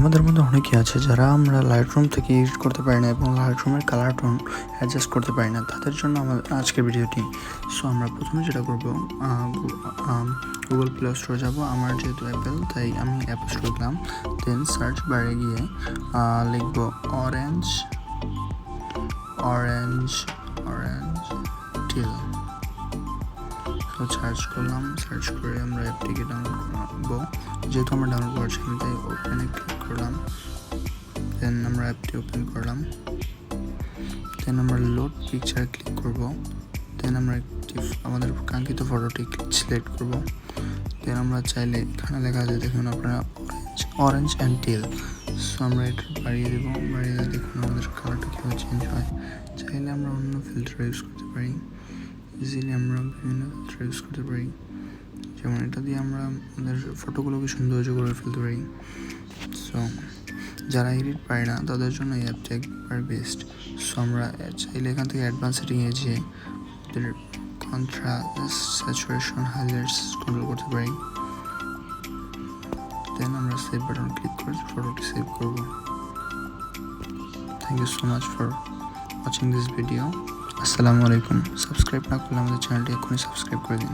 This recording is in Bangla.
আমাদের মধ্যে অনেকে আছে যারা আমরা লাইটরুম থেকে এডিট করতে পারি না এবং লাইটরুমের কালার টোন অ্যাডজাস্ট করতে পারি না, তাদের জন্য আমার আজকের ভিডিওটি। সো আমরা প্রথমে যেটা করব, গুগল প্লে স্টোরে যাব। আমার যেহেতু অ্যাপেল তাই আমি অ্যাপ স্টোরে গেলাম, দেন সার্চ বারে গিয়ে লিখব অরেঞ্জ টিল। তো সার্চ করলাম, সার্চ করে আমরা অ্যাপটিকে ডাউনলোড করবো। যেহেতু আমরা ডাউনলোড করছি আমি তাই ওপেনে ক্লিক করলাম, দেন আমরা অ্যাপটি ওপেন করলাম, দেন আমরা লোড পিকচার ক্লিক করব, দেন আমরা একটি আমাদের কাঙ্ক্ষিত ফটোটি সিলেক্ট করব। দেন আমরা চাইলে এখানে লেখা আছে, দেখুন আপনারা অরেঞ্জ অ্যান্ড টিল। সো আমরা এটা বাড়িয়ে দেবো, বাড়িয়ে দিয়ে দেখুন আমাদের কালারটা কীভাবে চেঞ্জ হয়। চাইলে আমরা অন্য ফিল্টার ইউজ করতে পারি, ইজিলি আমরা বিভিন্ন ফিল্টার ইউজ করতে পারি, যেমন এটা দিয়ে আমরা আমাদের ফটোগুলোকে সৌন্দর্য করে ফেলতে পারি। সো যারা এডিট পারে না তাদের জন্য এই অ্যাপটা একবার বেস্ট। সো আমরা চাইলে এখান থেকে অ্যাডভান্স সেটিংয়ে যেয়ে ওদের কন্ট্রাস্ট, স্যাচুরেশন, হাইলাইটস কন্ট্রোল করতে পারি। দেন আমরা সেভ বাটন ক্লিক করে ফটোটি সেভ করব। Thank you so much for watching this video. আসসালামু আলাইকুম। সাবস্ক্রাইব না করলে আমাদের চ্যানেলটি এখনই সাবস্ক্রাইব করে দিন।